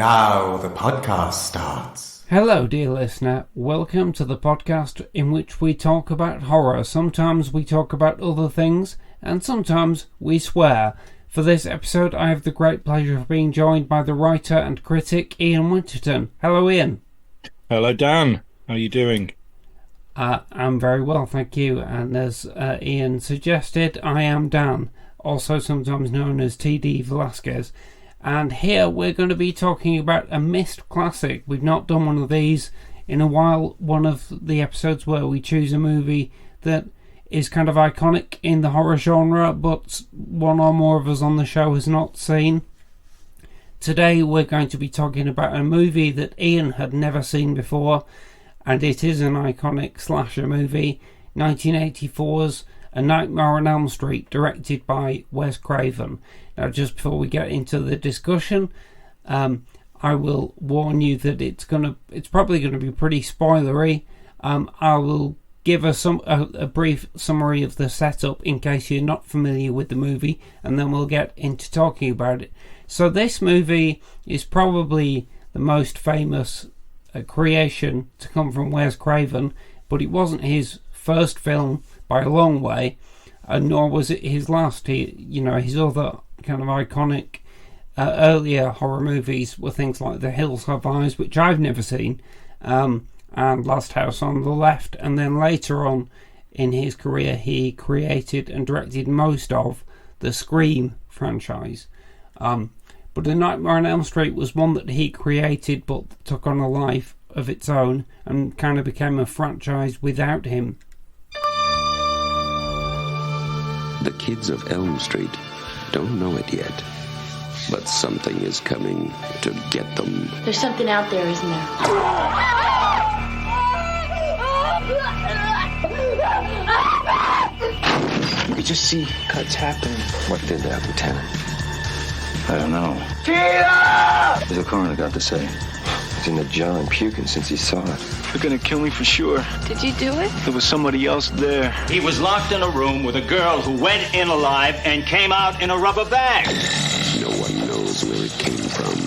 now the podcast starts. Hello, dear listener. Welcome to the podcast in which we talk about horror. Sometimes we talk about other things, and sometimes we swear. For this episode, I have the great pleasure of being joined by the writer and critic Ian Winterton. Hello, Ian. Hello, Dan. How are you doing? I'm very well, thank you. And as Ian suggested, I am Dan, also sometimes known as TD Velasquez. And here we're going to be talking about a missed classic. We've not done one of these in a while. One of the episodes where we choose a movie that is kind of iconic in the horror genre, but one or more of us on the show has not seen. Today we're going to be talking about a movie that Ian had never seen before, and it is an iconic slasher movie, 1984's A Nightmare on Elm Street, directed by Wes Craven. Now, just before we get into the discussion, I will warn you that it's probably going to be pretty spoilery. I will give a brief summary of the setup in case you're not familiar with the movie, and then we'll get into talking about it. So this movie is probably the most famous creation to come from Wes Craven, but it wasn't his first film by a long way, nor was it his last. His other kind of iconic earlier horror movies were things like The Hills Have Eyes, which I've never seen, and Last House on the Left, and then later on in his career he created and directed most of the Scream franchise. But A Nightmare on Elm Street was one that he created but took on a life of its own and kind of became a franchise without him. The kids of Elm Street don't know it yet, but something is coming to get them. There's something out there, isn't there? You could just see cuts happening. What did that, Lieutenant? I don't know. Tina! What's the coroner got to say? He's in the jar and puking since he saw it. They're gonna kill me for sure. Did you do it? There was somebody else there. He was locked in a room with a girl who went in alive and came out in a rubber bag. No one knows where it came from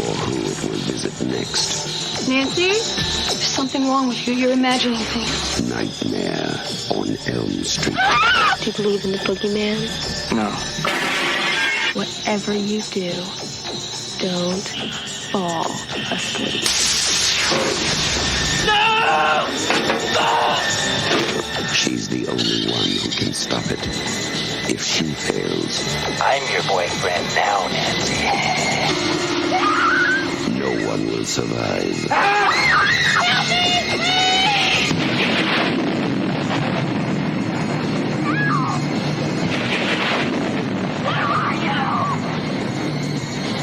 or who it will visit next. Nancy? There's something wrong with you. You're imagining things. Nightmare on Elm Street. Do you believe in the boogeyman? No. Whatever you do, don't fall asleep. No! She's the only one who can stop it. If she fails, I'm your boyfriend now, Nancy. no one will survive. Help me, please!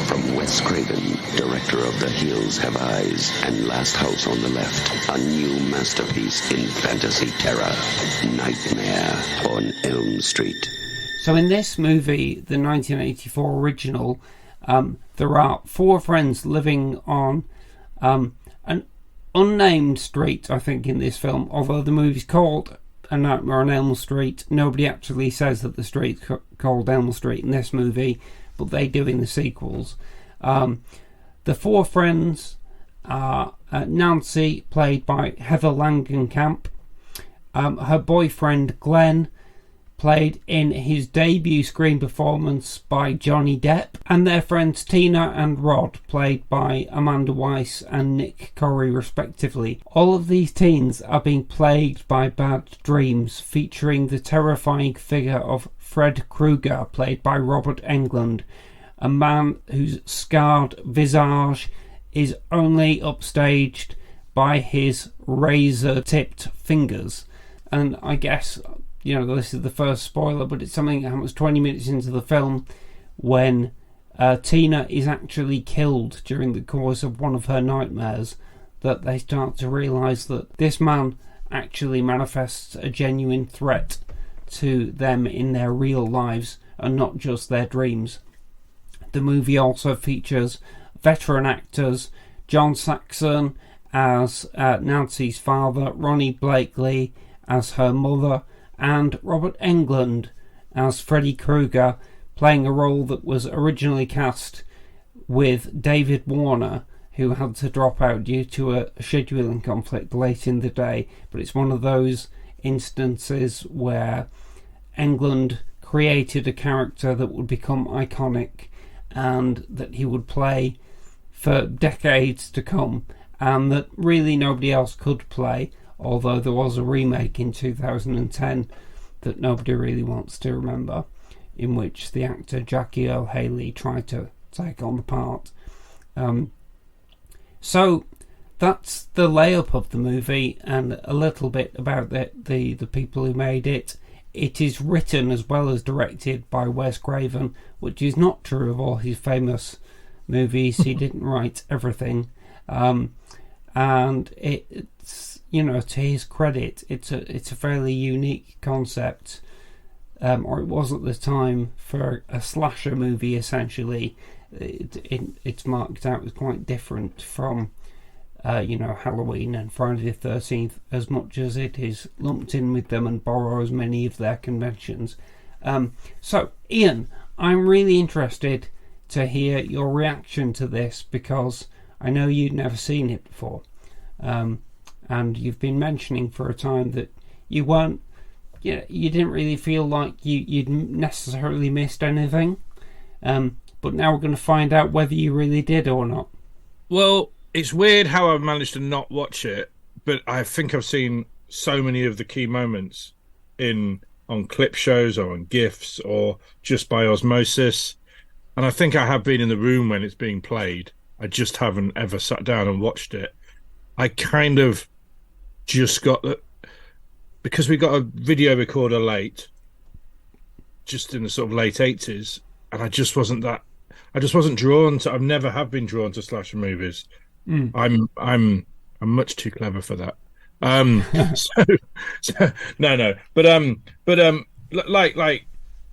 From Wes Craven, director of The Hills Have Eyes and Last House on the Left, a new masterpiece in fantasy terror, Nightmare on Elm Street. So in this movie, the 1984 original, there are four friends living on an unnamed street, I think, in this film. Although the movie's called A Nightmare on Elm Street, nobody actually says that the street's called Elm Street in this movie, but they do in the sequels. The four friends are Nancy, played by Heather Langenkamp, her boyfriend Glenn, played in his debut screen performance by Johnny Depp, and their friends Tina and Rod, played by Amanda Weiss and Nick Corey respectively. All of these teens are being plagued by bad dreams, featuring the terrifying figure of Fred Krueger, played by Robert Englund, a man whose scarred visage is only upstaged by his razor-tipped fingers. And I guess, this is the first spoiler, but it's something that happens 20 minutes into the film when Tina is actually killed during the course of one of her nightmares, that they start to realise that this man actually manifests a genuine threat to them in their real lives and not just their dreams. The movie also features veteran actors John Saxon as Nancy's father, Ronnie Blakely as her mother, and Robert Englund as Freddy Krueger, playing a role that was originally cast with David Warner, who had to drop out due to a scheduling conflict late in the day. But it's one of those instances where Englund created a character that would become iconic and that he would play for decades to come, and that really nobody else could play, although there was a remake in 2010 that nobody really wants to remember, in which the actor Jackie Earle Haley tried to take on the part. So that's the layup of the movie and a little bit about the people who made it. It is written as well as directed by Wes Craven, which is not true of all his famous movies. He didn't write everything. And it's, to his credit, it's a fairly unique concept, or it was at the time, for a slasher movie. Essentially, it's marked out as quite different from Halloween and Friday the 13th, as much as it is lumped in with them and borrows many of their conventions. So Ian, I'm really interested to hear your reaction to this, because I know you'd never seen it before, and you've been mentioning for a time that you weren't, you didn't really feel like you'd necessarily missed anything, but now we're going to find out whether you really did or not. Well, it's weird how I've managed to not watch it, but I think I've seen so many of the key moments on clip shows or on GIFs or just by osmosis, and I think I have been in the room when it's being played. I just haven't ever sat down and watched it. I kind of just got that because we got a video recorder late, just in the sort of late 80s, and I just wasn't drawn to. I've never have been drawn to slasher movies. I'm much too clever for that. No, but if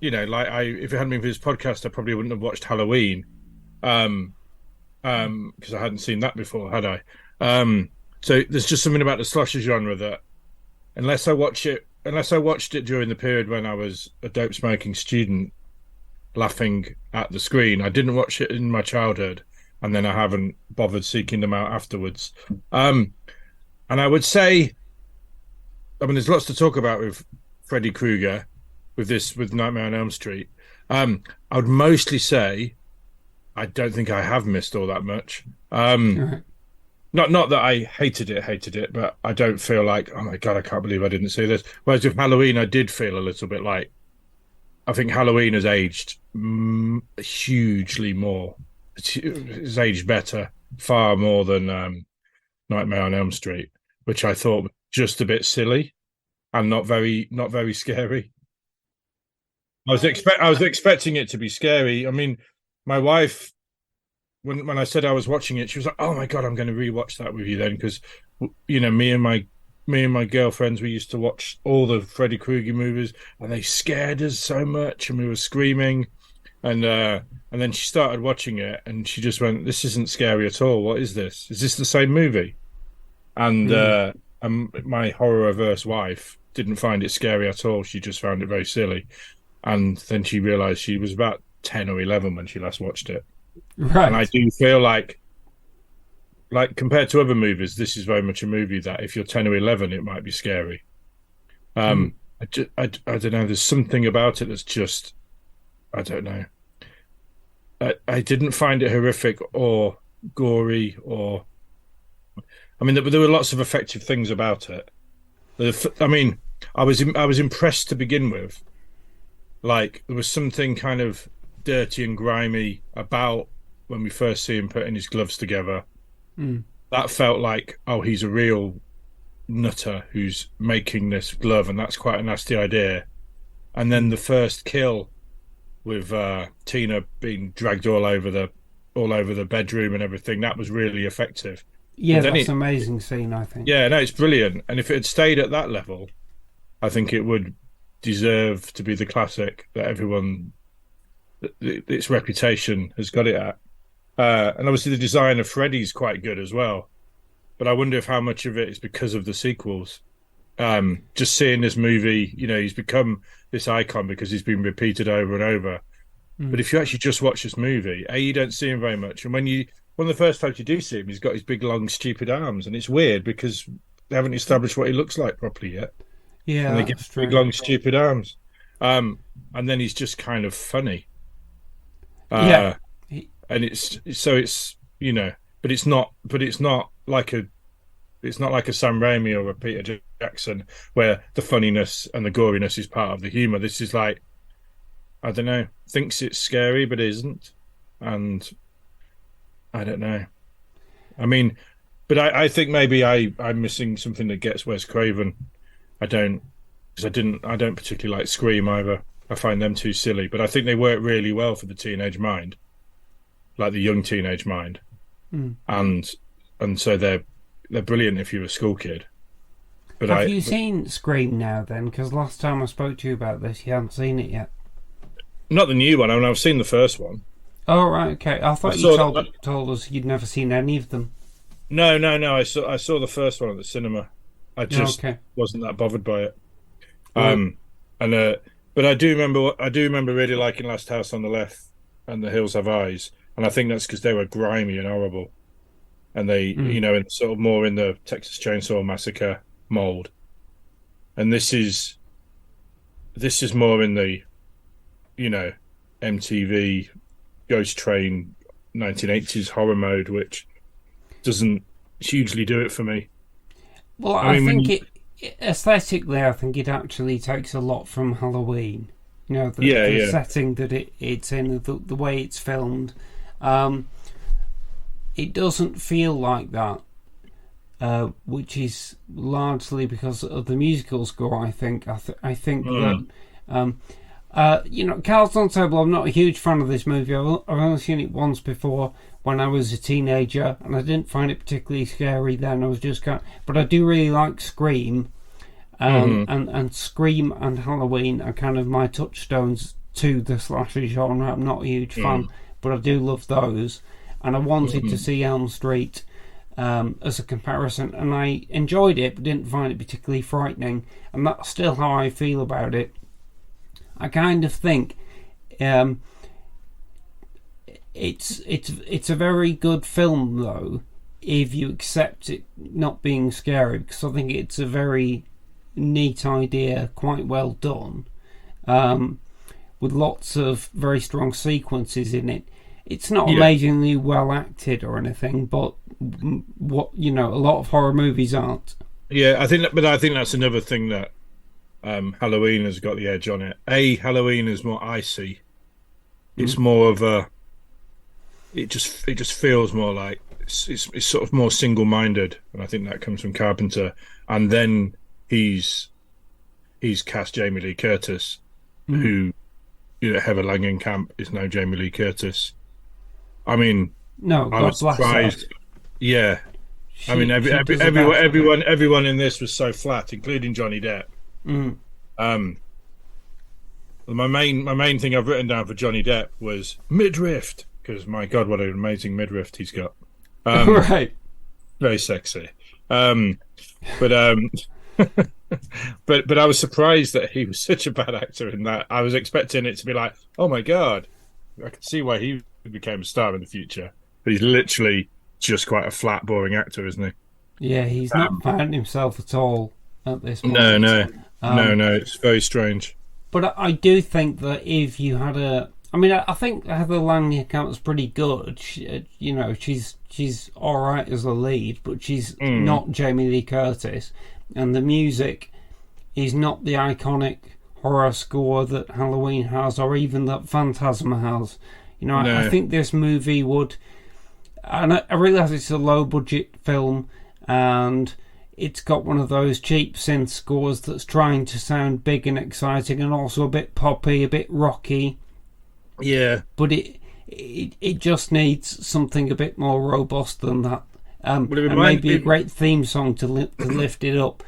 it hadn't been for this podcast, I probably wouldn't have watched Halloween, because I hadn't seen that before, had I? So there's just something about the slasher genre that, unless I watched it during the period when I was a dope smoking student, laughing at the screen, I didn't watch it in my childhood. And then I haven't bothered seeking them out afterwards. And I would say, there's lots to talk about with Freddy Krueger, with Nightmare on Elm Street. I would mostly say I don't think I have missed all that much. Right. Not that I hated it, but I don't feel like, oh my God, I can't believe I didn't see this. Whereas with Halloween, I did feel a little bit like, I think Halloween has aged hugely more. It's aged better, far more than Nightmare on Elm Street, which I thought was just a bit silly and not very scary. I was expecting it to be scary. I mean, my wife, when I said I was watching it, she was like, "Oh my God, I'm going to rewatch that with you then," because me and my girlfriends, we used to watch all the Freddy Krueger movies, and they scared us so much, and we were screaming. And then she started watching it, and she just went, "This isn't scary at all. What is this? Is this the same movie?" And my horror-averse wife didn't find it scary at all. She just found it very silly. And then she realised she was about 10 or 11 when she last watched it. Right. And I do feel like compared to other movies, this is very much a movie that if you're 10 or 11, it might be scary. I don't know. There's something about it that's just, I don't know. I didn't find it horrific or gory or... there were lots of effective things about it. I was impressed to begin with. Like, there was something kind of dirty and grimy about when we first see him putting his gloves together. That felt like, oh, he's a real nutter who's making this glove, and that's quite a nasty idea. And then the first kill with Tina being dragged all over the bedroom and everything, that was really effective. Yeah, that's an amazing scene, I think. Yeah, no, it's brilliant. And if it had stayed at that level, I think it would deserve to be the classic that its reputation has got it at. And obviously the design of Freddy's quite good as well. But I wonder if how much of it is because of the sequels. Just seeing this movie, he's become this icon because he's been repeated over and over. But if you actually just watch this movie, you don't see him very much, and one of the first times you do see him, he's got his big, long, stupid arms, and it's weird because they haven't established what he looks like properly yet. Yeah, and they give him big, long, stupid arms. And then he's just kind of funny. And it's but it's not like a Sam Raimi or a Peter Jackson where the funniness and the goriness is part of the humor. This is like, I don't know, thinks it's scary but isn't, and I don't know. I mean, but I think maybe I'm missing something that gets Wes Craven. I don't particularly like Scream either. I find them too silly, but I think they work really well for the teenage mind, like the young teenage mind, and so they're brilliant if you're a school kid. But have you seen Scream now then? Because last time I spoke to you about this, you hadn't seen it yet. Not the new one. I mean, I've seen the first one. Oh right, okay. I thought you told us you'd never seen any of them. No. I saw the first one at the cinema. I just wasn't that bothered by it. But I do remember really liking Last House on the Left and The Hills Have Eyes, and I think that's because they were grimy and horrible, and they, in sort of more in the Texas Chainsaw Massacre mold, and this is more in the, MTV Ghost Train 1980s horror mode, which doesn't hugely do it for me. Well, I think aesthetically, I think it actually takes a lot from Halloween. The setting that it's in, the way it's filmed. It doesn't feel like that, which is largely because of the musical score. I think that. Carl's on Table, I'm not a huge fan of this movie. I've only seen it once before when I was a teenager, and I didn't find it particularly scary then. I was just but I do really like Scream, and Scream and Halloween are kind of my touchstones to the slasher genre. I'm not a huge fan, but I do love those, and I wanted to see Elm Street as a comparison, and I enjoyed it, but didn't find it particularly frightening, and that's still how I feel about it. I kind of think it's a very good film, though, if you accept it not being scary, because I think it's a very neat idea, quite well done, with lots of very strong sequences in it. It's not amazingly well acted or anything, but a lot of horror movies aren't. Yeah, I think that's another thing that Halloween has got the edge on it. Halloween is more icy. It's more of a. It just feels more like it's sort of more single-minded, and I think that comes from Carpenter. And then he's cast Jamie Lee Curtis, who, Heather Langenkamp is now Jamie Lee Curtis. I mean, no, I was surprised. Yeah, everyone in this was so flat, including Johnny Depp. My main thing I've written down for Johnny Depp was midriff, because my God, what an amazing midriff he's got. Right, very sexy. But I was surprised that he was such a bad actor in that. I was expecting it to be like, oh my God, I can see why he became a star in the future. But he's literally just quite a flat, boring actor, isn't he? Yeah, he's not found himself at all at this point. No, it's very strange. But I do think that if you had I think Heather Langenkamp's pretty good. She's all right as a lead, but she's not Jamie Lee Curtis, and the music is not the iconic horror score that Halloween has, or even that Phantasma has. I think this movie would, and I realise it's a low budget film, and it's got one of those cheap synth scores that's trying to sound big and exciting, and also a bit poppy, a bit rocky. Yeah, but it just needs something a bit more robust than that. And maybe a great theme song to lift it up.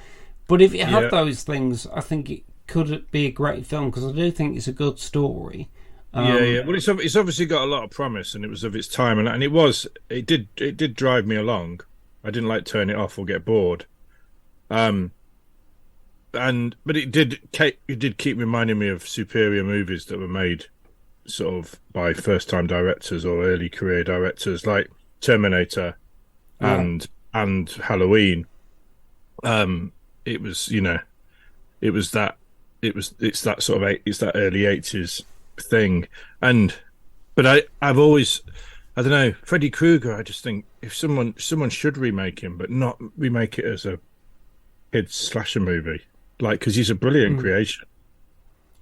But if it had those things, I think it could be a great film, because I do think it's a good story. Well, it's obviously got a lot of promise, and it was of its time, and it did drive me along. I didn't like turn it off or get bored. But it did keep reminding me of superior movies that were made sort of by first-time directors or early career directors, like Terminator and Halloween. It was, it's that sort of it's that early 80s thing. But I've always, I don't know, Freddy Krueger, I just think if someone should remake him, but not remake it as a kids slasher movie, like, because he's a brilliant creation.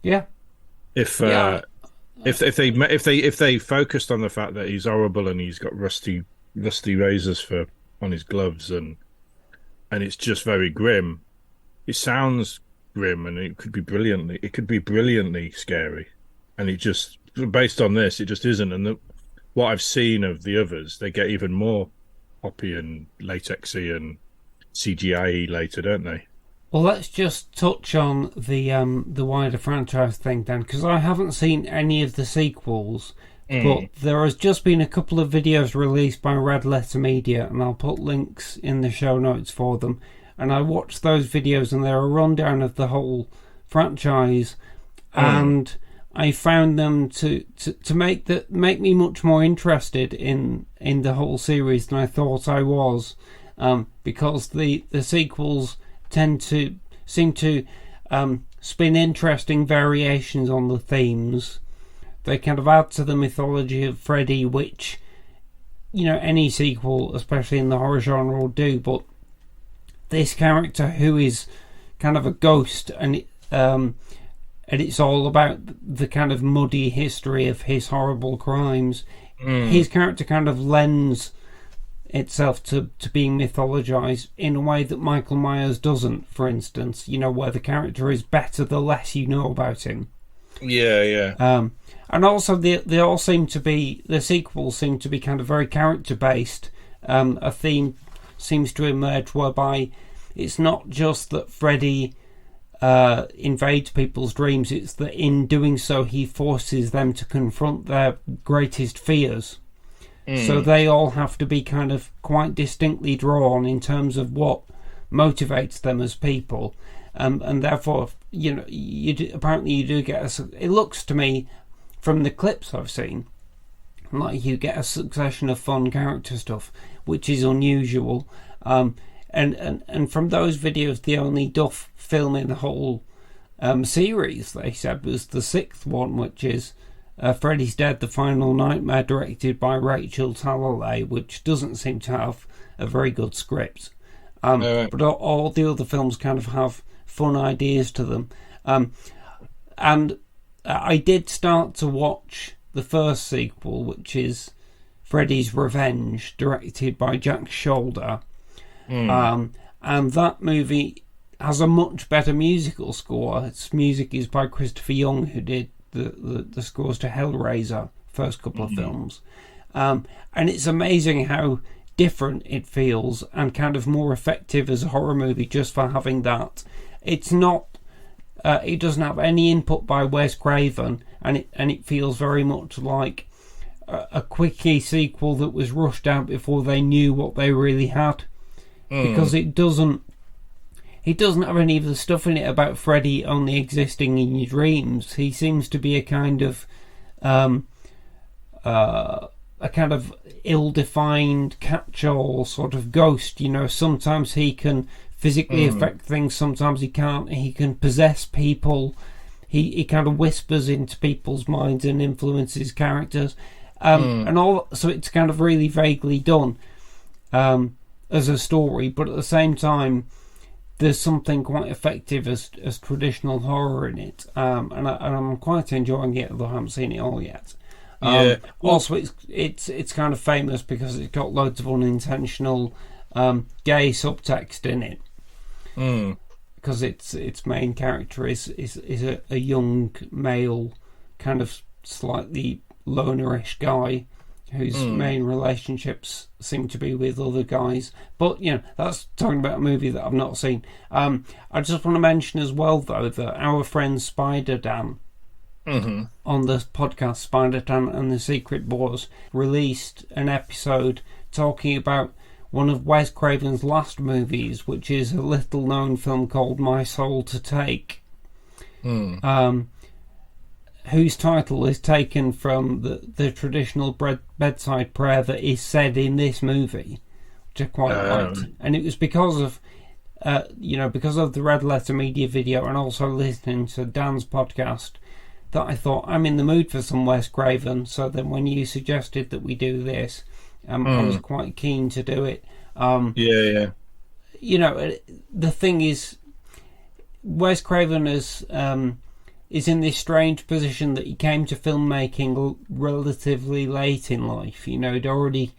Yeah. If they focused on the fact that he's horrible and he's got rusty razors on his gloves and it's just very grim. It sounds grim and it could be brilliantly scary, and it just, based on this, it just isn't. And what I've seen of the others, they get even more poppy and latexy and CGI later, don't they? Well, let's just touch on the wider franchise thing then, because I haven't seen any of the sequels, but there has just been a couple of videos released by RedLetterMedia, and I'll put links in the show notes for them. And I watched those videos, and they're a rundown of the whole franchise, and I found them to make me much more interested in the whole series than I thought I was, because the sequels seem to spin interesting variations on the themes. They kind of add to the mythology of Freddy, which, any sequel, especially in the horror genre, will do. But this character, who is kind of a ghost, and it's all about the kind of muddy history of his horrible crimes. His character kind of lends itself to being mythologized in a way that Michael Myers doesn't, for instance, where the character is better the less you know about him. Yeah. And also they all seem to be, the sequels seem to be kind of very character based. A theme seems to emerge whereby it's not just that Freddy invades people's dreams, it's that in doing so he forces them to confront their greatest fears. So they all have to be kind of quite distinctly drawn in terms of what motivates them as people, and therefore, apparently you do get it looks to me from the clips I've seen like you get a succession of fun character stuff, which is unusual. And from those videos, the only Duff film in the whole series, they said, was the 6th one, which is Freddy's Dead, The Final Nightmare, directed by Rachel Talalay, which doesn't seem to have a very good script. But all the other films kind of have fun ideas to them. And I did start to watch the first sequel, which is Freddy's Revenge, directed by Jack Shoulder. And that movie has a much better musical score. Its music is by Christopher Young, who did the scores to Hellraiser, first couple of films. And it's amazing how different it feels and kind of more effective as a horror movie just for having that. It's not it doesn't have any input by Wes Craven, and it feels very much like a quickie sequel that was rushed out before they knew what they really had, because it doesn't have any of the stuff in it about Freddy only existing in your dreams. He seems to be a kind of ill-defined catch-all sort of ghost. Sometimes he can physically affect things, sometimes he can't. He can possess people. He kind of whispers into people's minds and influences characters, and all. So it's kind of really vaguely done as a story, but at the same time, there's something quite effective as traditional horror in it, and I'm quite enjoying it, although I haven't seen it all yet. Also, it's kind of famous because it's got loads of unintentional gay subtext in it, because its main character is a young male, kind of slightly lonerish guy whose main relationships seem to be with other guys. But, that's talking about a movie that I've not seen. I just want to mention as well, though, that our friend Spider Dan on the podcast Spider Dan and the Secret Wars released an episode talking about one of Wes Craven's last movies, which is a little-known film called My Soul to Take. whose title is taken from the traditional bedside prayer that is said in this movie, which I quite liked. And it was because of because of the Red Letter Media video and also listening to Dan's podcast that I thought I'm in the mood for some Wes Craven. So then when you suggested that we do this, I was quite keen to do it. Yeah. The thing is, Wes Craven is in this strange position that he came to filmmaking relatively late in life. He'd already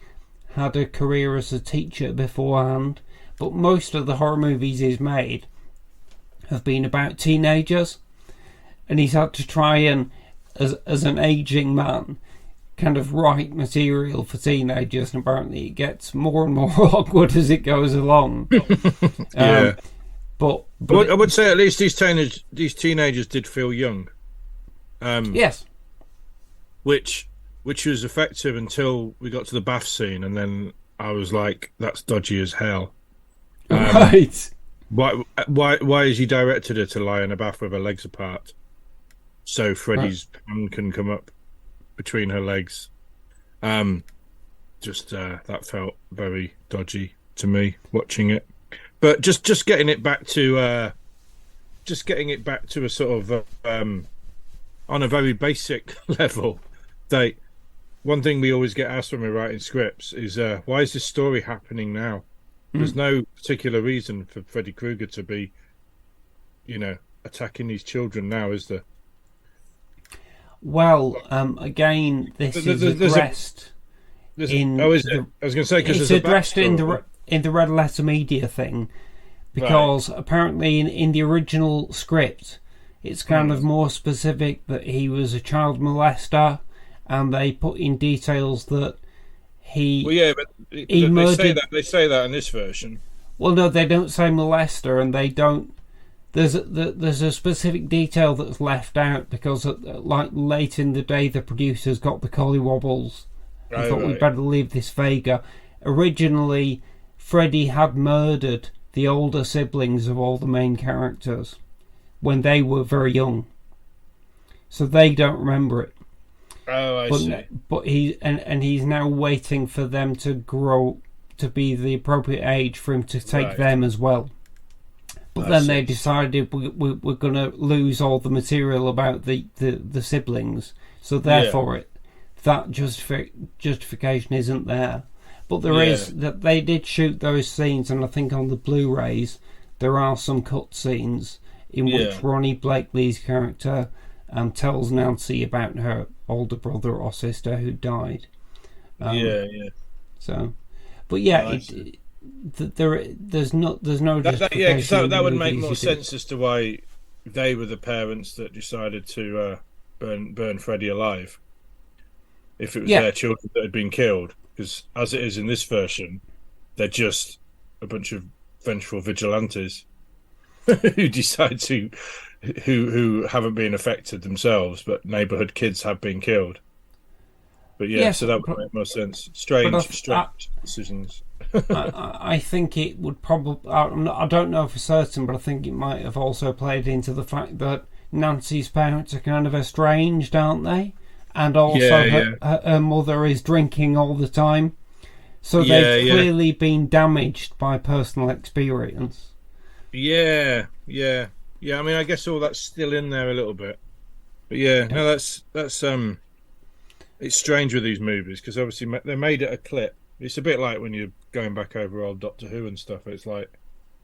had a career as a teacher beforehand, but most of the horror movies he's made have been about teenagers, and he's had to try and, as an aging man, kind of write material for teenagers, and apparently it gets more and more awkward as it goes along. Yeah. But I would say at least these teenagers did feel young. Yes. Which was effective until we got to the bath scene, and then I was like, that's dodgy as hell. Right. Why has he directed her to lie in a bath with her legs apart? So Freddy's hand can come up between her legs. That felt very dodgy to me watching it. But just getting it back to a sort of on a very basic level. One thing we always get asked when we're writing scripts is why is this story happening now? There's no particular reason for Freddy Krueger to be, attacking these children now, is there? Well, again, this is addressed in. I was going to say because it's addressed in the Red Letter Media thing, because apparently in the original script, it's kind of more specific that he was a child molester, and they put in details that he. Well, yeah, but they say that in this version. Well, no, they don't say molester, and they don't. There's a specific detail that's left out because, late in the day, the producers got the collywobbles. I thought we'd better leave this vaguer. Originally, Freddy had murdered the older siblings of all the main characters when they were very young, so they don't remember it. Oh, I see. But he's now waiting for them to grow to be the appropriate age for him to take them as well. But then they decided we're going to lose all the material about the siblings, so therefore that justification isn't there. But there is that they did shoot those scenes, and I think on the Blu-rays there are some cut scenes in which Ronnie Blakely's character tells Nancy about her older brother or sister who died. So, but there's no justification. That would make more sense as to why they were the parents that decided to burn Freddy alive. If it was their children that had been killed, because as it is in this version, they're just a bunch of vengeful vigilantes who decide to who haven't been affected themselves, but neighbourhood kids have been killed. But so that would make more sense. Strange decisions. I think it would probably. I don't know for certain, but I think it might have also played into the fact that Nancy's parents are kind of estranged, aren't they? And also her mother is drinking all the time, so they've clearly been damaged by personal experience. I mean, I guess all that's still in there a little bit, but that's it's strange with these movies because obviously they made it a clip. It's a bit like when you're going back over old Doctor Who and stuff. It's like,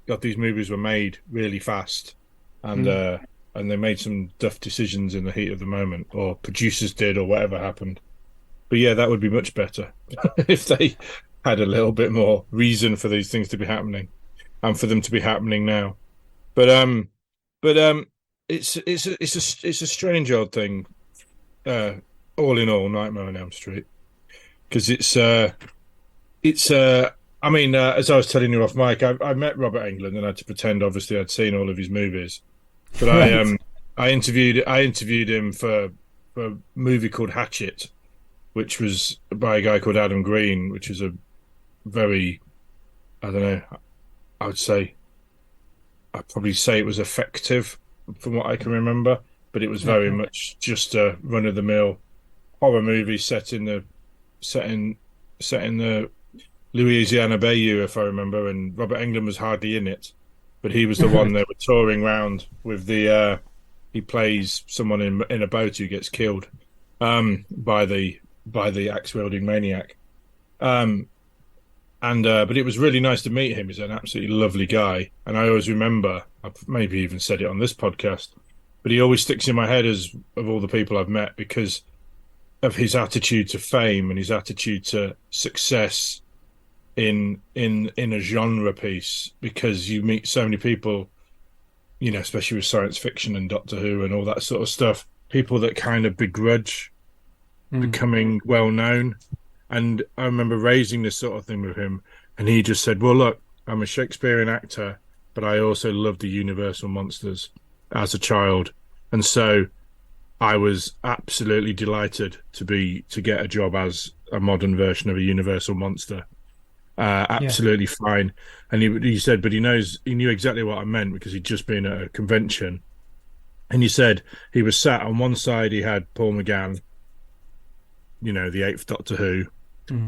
God, these movies were made really fast, and they made some duff decisions in the heat of the moment, or producers did, or whatever happened. But that would be much better if they had a little bit more reason for these things to be happening, and for them to be happening now. But it's a strange old thing. All in all, Nightmare on Elm Street, because it's I mean, as I was telling you off mic, I met Robert Englund and I had to pretend obviously I'd seen all of his movies, but I interviewed him for a movie called Hatchet, which was by a guy called Adam Green, which is a very, I don't know, I'd probably say it was effective from what I can remember. but it was very much just a run-of-the-mill horror movie set in the Louisiana Bayou, if I remember, and Robert Englund was hardly in it, but he was the one they were touring around with. He plays someone in a boat who gets killed by the axe-wielding maniac. But it was really nice to meet him. He's an absolutely lovely guy, and I always remember, I've maybe even said it on this podcast, but he always sticks in my head as of all the people I've met because of his attitude to fame and his attitude to success in a genre piece, because you meet so many people, you know, especially with science fiction and Doctor Who and all that sort of stuff, people that kind of begrudge becoming well known. And I remember raising this sort of thing with him, and he just said, well, look, I'm a Shakespearean actor, but I also loved the Universal monsters as a child. And so I was absolutely delighted to get a job as a modern version of a Universal monster. Absolutely fine. And he said, but he knew exactly what I meant because he'd just been at a convention. And he said he was sat on one side, he had Paul McGann, you know, the 8th Doctor Who,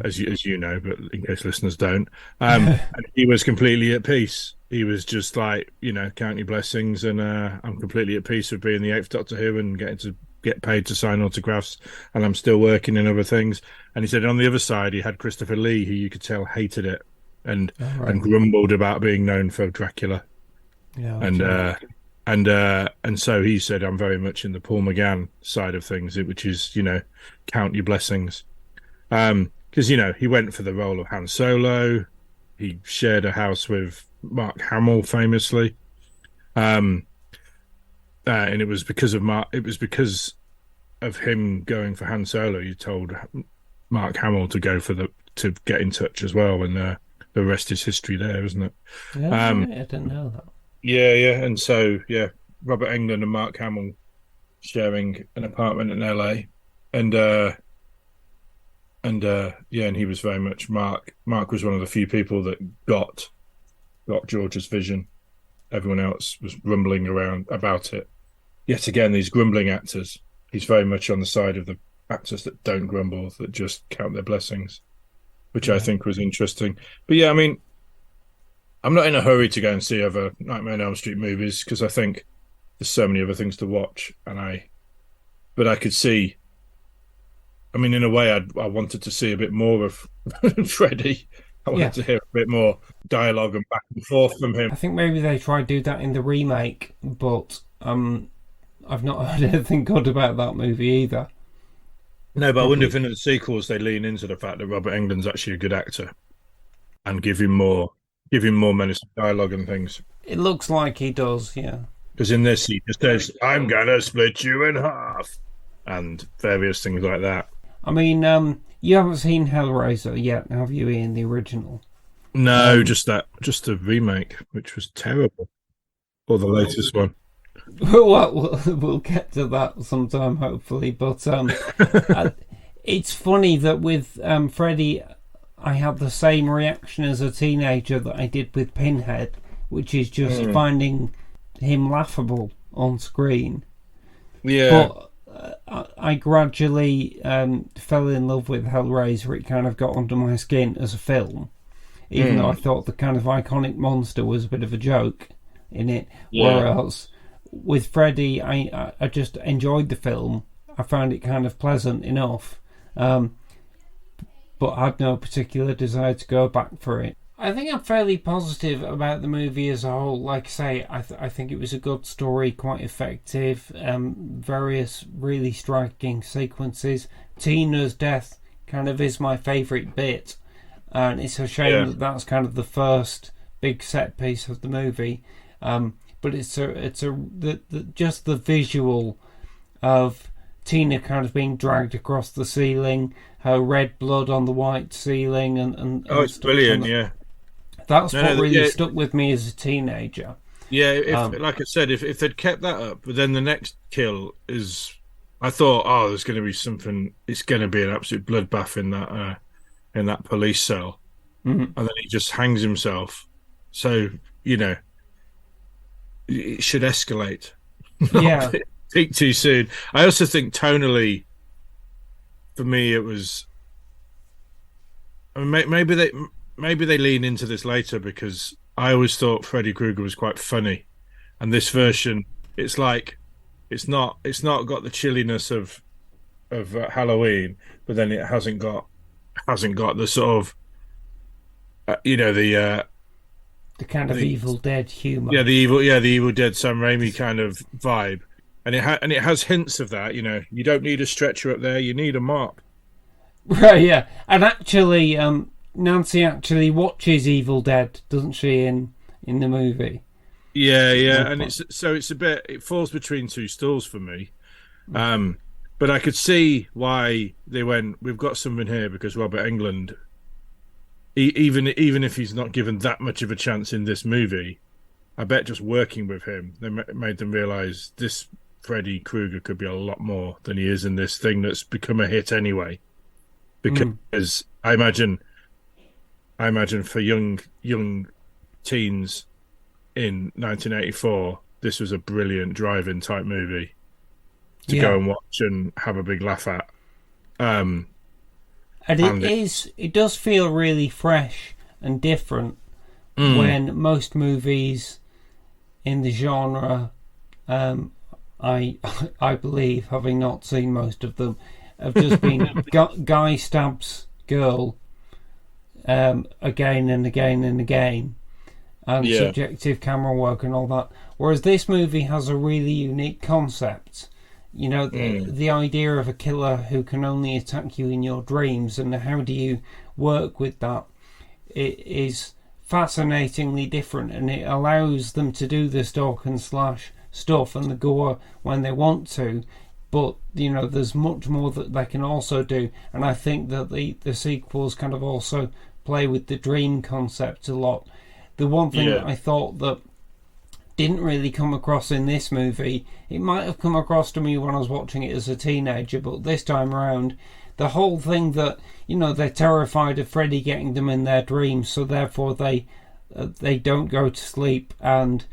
as you know, but in case listeners don't. And he was completely at peace. He was just like, you know, count your blessings, and I'm completely at peace with being the 8th Doctor Who and getting to get paid to sign autographs, and I'm still working in other things. And he said on the other side he had Christopher Lee, who you could tell hated it and grumbled about being known for Dracula. And so he said, I'm very much in the Paul McGann side of things, which is, you know, count your blessings. Because, you know, he went for the role of Han Solo. He shared a house with Mark Hamill famously. And it was because of him going for Han Solo, you told Mark Hamill to get in touch as well, and the rest is history there, isn't it? Yeah, I didn't know that. Yeah, and so Robert Englund and Mark Hamill sharing an apartment in LA, and he was very much Mark was one of the few people that got George's vision. Everyone else was rumbling around about it. Yet again, these grumbling actors, he's very much on the side of the actors that don't grumble, that just count their blessings, which I think was interesting. But yeah, I mean, I'm not in a hurry to go and see other Nightmare on Elm Street movies because I think there's so many other things to watch, but I could see. I mean, in a way, I wanted to see a bit more of Freddy. I wanted to hear a bit more dialogue and back and forth from him. I think maybe they tried to do that in the remake, but I've not heard anything good about that movie either. No, but I wonder if in the sequels they lean into the fact that Robert Englund's actually a good actor and give him more menacing dialogue and things. It looks like he does, yeah. Because in this he just says, "I'm gonna split you in half," and various things like that. I mean, you haven't seen Hellraiser yet, have you, Ian, the original? No, just the remake, which was terrible, or the latest one. Well, we'll get to that sometime, hopefully. But it's funny that with Freddy, I had the same reaction as a teenager that I did with Pinhead, which is just finding him laughable on screen. Yeah. But I gradually fell in love with Hellraiser. It kind of got under my skin as a film, even though I thought the kind of iconic monster was a bit of a joke in it. Yeah. Whereas with Freddy, I just enjoyed the film. I found it kind of pleasant enough, but I had no particular desire to go back for it. I think I'm fairly positive about the movie as a whole. Like I say, I think it was a good story, quite effective, various really striking sequences. Tina's death kind of is my favourite bit, and it's a shame that that's kind of the first big set piece of the movie. But it's just the visual of Tina kind of being dragged across the ceiling, her red blood on the white ceiling, and it's brilliant, yeah. That's what really stuck with me as a teenager. Yeah, like I said, if they'd kept that up, but then the next kill is, I thought, there's going to be something. It's going to be an absolute bloodbath in that police cell, and then he just hangs himself. So it should escalate. Yeah, peaked too soon. I also think tonally, for me, it was. I mean, maybe they lean into this later because I always thought Freddy Krueger was quite funny, and this version, it's like, it's not got the chilliness of Halloween, but then it hasn't got the sort of, the kind of Evil Dead humor. Yeah, the Evil Dead Sam Raimi kind of vibe, and it has hints of that. You don't need a stretcher up there; you need a mop. Right, yeah. And actually, Nancy actually watches Evil Dead, doesn't she, in the movie? Yeah, and it's a bit. It falls between two stools for me. But I could see why they went. We've got something here because Robert Englund, even if he's not given that much of a chance in this movie, I bet just working with him, they made them realize this Freddy Krueger could be a lot more than he is in this thing that's become a hit anyway. Because I imagine for young teens in 1984, this was a brilliant drive-in type movie to go and watch and have a big laugh at. And it does feel really fresh and different when most movies in the genre, I believe, having not seen most of them, have just been guy stabs girl again and again and again, and subjective camera work and all that. Whereas this movie has a really unique concept. The idea of a killer who can only attack you in your dreams, and how do you work with that? It is fascinatingly different, and it allows them to do the stalk and slash stuff and the gore when they want to. But, there's much more that they can also do. And I think that the sequels kind of also play with the dream concept a lot. The one thing that I thought that didn't really come across in this movie, it might have come across to me when I was watching it as a teenager, but this time around, the whole thing that, they're terrified of Freddy getting them in their dreams, so therefore they don't go to sleep, and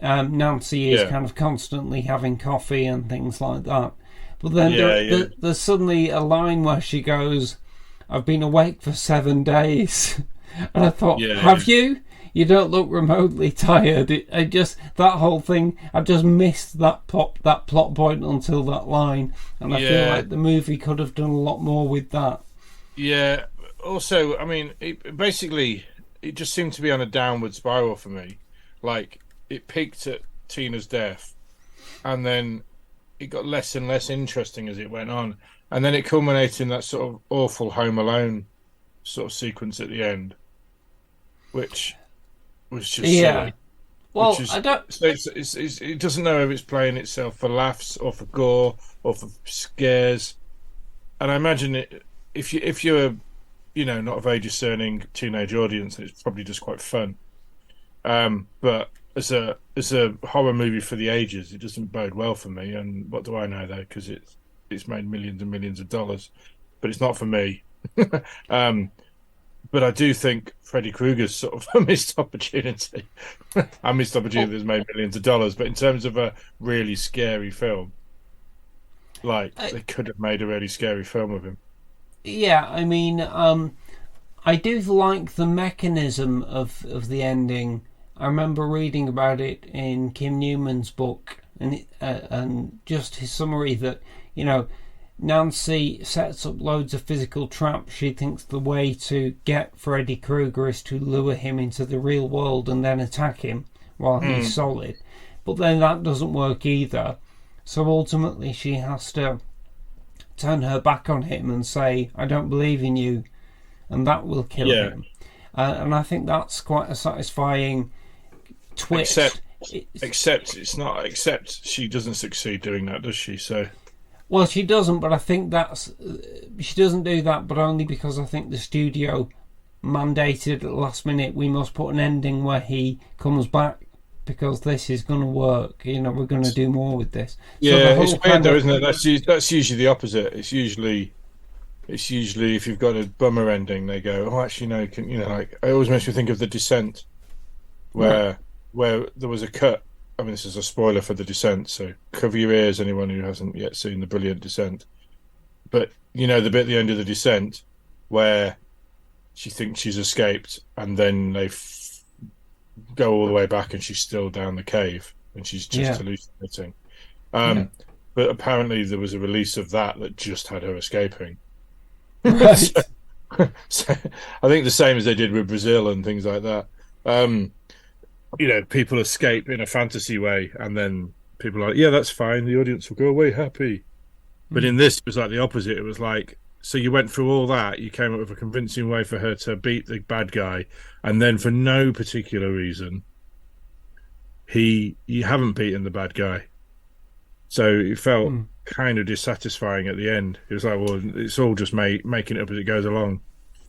Nancy is kind of constantly having coffee and things like that. But then there's suddenly a line where she goes, "I've been awake for 7 days." And I thought, have you? You don't look remotely tired. That whole thing, I just missed that plot point until that line. And I feel like the movie could have done a lot more with that. Yeah. Also, I mean, it just seemed to be on a downward spiral for me. Like, it peaked at Tina's death, and then it got less and less interesting as it went on, and then it culminated in that sort of awful Home Alone sort of sequence at the end, which was just silly. Well, I don't. So it doesn't know if it's playing itself for laughs or for gore or for scares, and I imagine if you're not a very discerning teenage audience, it's probably just quite fun. But as a horror movie for the ages, it doesn't bode well for me. And what do I know though? Because it's made millions and millions of dollars, but it's not for me. But I do think Freddy Krueger's sort of a missed opportunity. A missed opportunity that's made millions of dollars. But in terms of a really scary film, they could have made a really scary film of him. Yeah, I mean, I do like the mechanism of the ending. I remember reading about it in Kim Newman's book, and just his summary that, Nancy sets up loads of physical traps. She thinks the way to get Freddy Krueger is to lure him into the real world and then attack him while he's solid. But then that doesn't work either. So ultimately she has to turn her back on him and say, "I don't believe in you," and that will kill him. And I think that's quite a satisfying twist. Except she doesn't succeed doing that, does she? So. Well, she doesn't, but I think she doesn't do that, but only because I think the studio mandated at the last minute, we must put an ending where he comes back because this is going to work. We're going to do more with this. Yeah, so it's weird though, isn't it? That's usually the opposite. It's usually if you've got a bummer ending, they go, "Oh, actually, no." It always makes me think of The Descent, where there was a cut I mean, this is a spoiler for The Descent, so cover your ears, anyone who hasn't yet seen the brilliant Descent. But you know the bit at the end of The Descent where she thinks she's escaped, and then they go all the way back, and she's still down the cave, and she's just hallucinating. But apparently there was a release of that just had her escaping. Right. So I think the same as they did with Brazil and things like that. You know, people escape in a fantasy way, and then people are like, yeah, that's fine. The audience will go away happy. But in this, it was like the opposite. It was like, so you went through all that, you came up with a convincing way for her to beat the bad guy, and then for no particular reason, you haven't beaten the bad guy. So it felt kind of dissatisfying at the end. It was like, well, it's all just making it up as it goes along.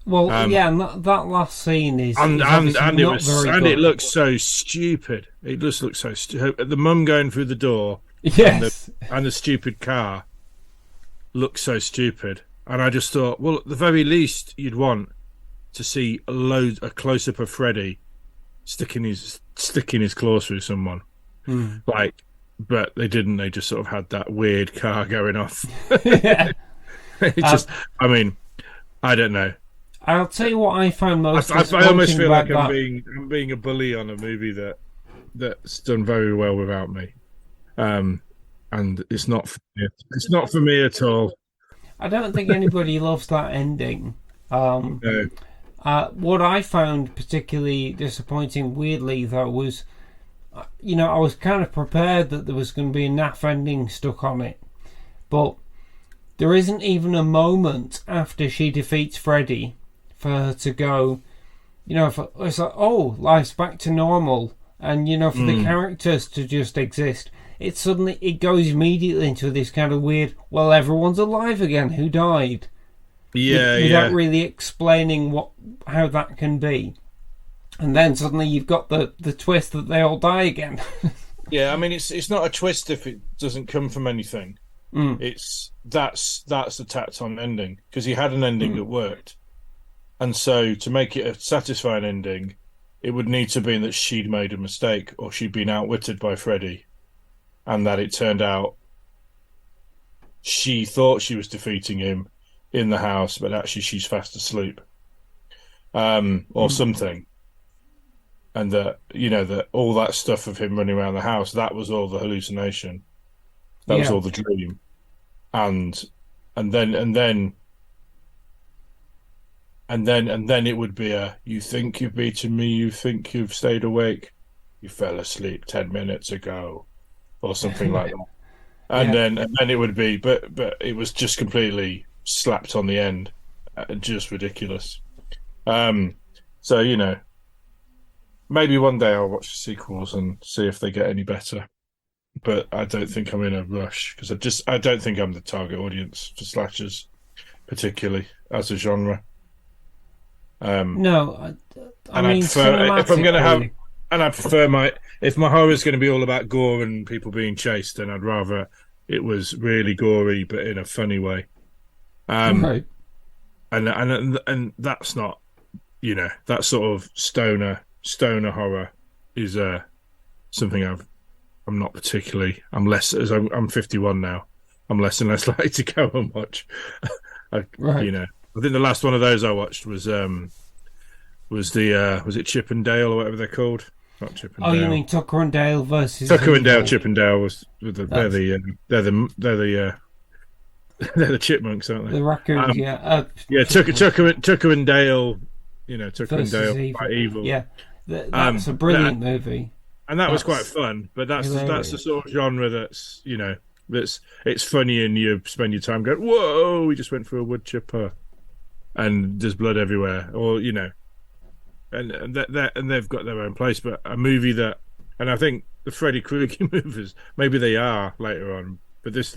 Well, and that last scene is and it it looks so stupid. It just looks so stupid. The mum going through the door, yes, and the stupid car looks so stupid. And I just thought, well, at the very least, you'd want to see a close up of Freddy sticking his claws through someone, like. But they didn't. They just sort of had that weird car going off. Yeah. I mean, I don't know. I'll tell you what I found most I almost feel like about I'm being a bully on a movie that's done very well without me, and it's not for me. It's not for me at all. I don't think anybody loves that ending. No. What I found particularly disappointing, weirdly, though, was, you know, I was kind of prepared that there was going to be a naff ending stuck on it, but there isn't even a moment after she defeats Freddy for her to go, you know, it's like, oh, life's back to normal, and, you know, for the characters to just exist. It goes immediately into this kind of weird, well, everyone's alive again, who died? Without really explaining how that can be. And then suddenly you've got the twist that they all die again. Yeah, I mean, it's not a twist if it doesn't come from anything. That's the tacked on ending, because he had an ending that worked. And so to make it a satisfying ending, it would need to be that she'd made a mistake, or she'd been outwitted by Freddy, and that it turned out she thought she was defeating him in the house, but actually she's fast asleep, or something. And that, you know, that all that stuff of him running around the house, that was all the hallucination. That was all the dream. And then it would be you think you've beaten me, you think you've stayed awake, you fell asleep 10 minutes ago, or something like that. And then it would be, but it was just completely slapped on the end, just ridiculous. So, you know, maybe one day I'll watch the sequels and see if they get any better. But I don't think I'm in a rush, because I don't think I'm the target audience for slashers, particularly as a genre. No, I mean, I prefer, if I'm going to have, and I prefer if my horror is going to be all about gore and people being chased, then I'd rather it was really gory but in a funny way. Right. And that's not, you know, that sort of stoner horror is something I'm not particularly. I'm less, as I'm 51 now. I'm less and less likely to go and watch. Right. You know, I think the last one of those I watched was it Chip and Dale or whatever they're called? Not Chip and Dale. Oh, you mean Tucker and Dale versus Tucker and Dale? Chip and Dale they're the chipmunks, aren't they? The raccoons, Tucker and Dale. You know, Tucker and Dale evil. quite evil. Yeah, that's a brilliant movie. And that was quite fun, but that's the sort of genre that's, you know, it's funny and you spend your time going, whoa, we just went through a wood chipper and there's blood everywhere, or, you know, and they've got their own place. But a movie that, and I think the Freddy Krueger movies, maybe they are later on, but this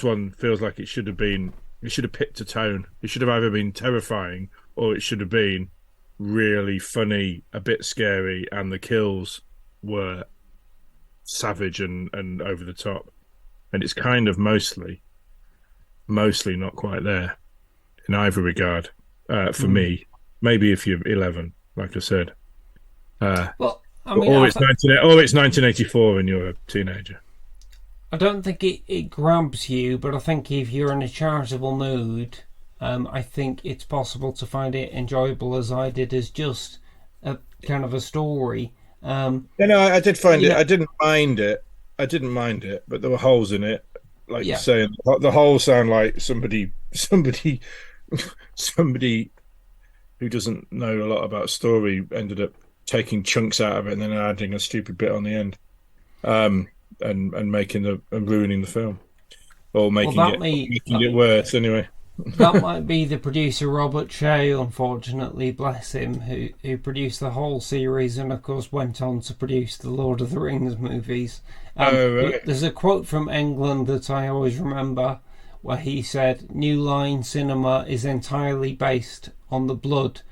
one feels like it should have picked a tone. It should have either been terrifying or it should have been really funny, a bit scary, and the kills were savage and over the top. And it's kind of mostly not quite there in either regard for me. Maybe if you're 11, like I said. Well, Or it's 1984 and you're a teenager. I don't think it grabs you, but I think if you're in a charitable mood, I think it's possible to find it enjoyable, as I did, as just a kind of a story. I did find it. I didn't mind it. But there were holes in it. Like you say, the holes sound like somebody who doesn't know a lot about story ended up taking chunks out of it and then adding a stupid bit on the end, and ruining the film, or making it worse anyway. That might be the producer Robert Shea, unfortunately, bless him, who produced the whole series and of course went on to produce the Lord of the Rings movies. Right. There's a quote from England that I always remember where he said, "New Line cinema is entirely based on the blood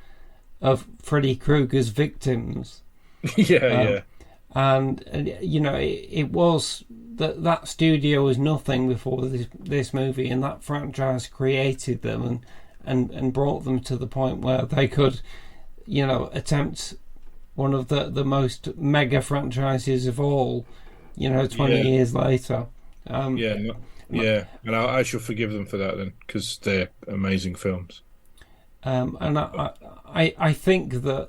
of Freddy Krueger's victims." And it was that studio was nothing before this movie, and that franchise created them and brought them to the point where they could, attempt one of the most mega franchises of all, 20 years later. And I shall forgive them for that then, because they're amazing films. And I think that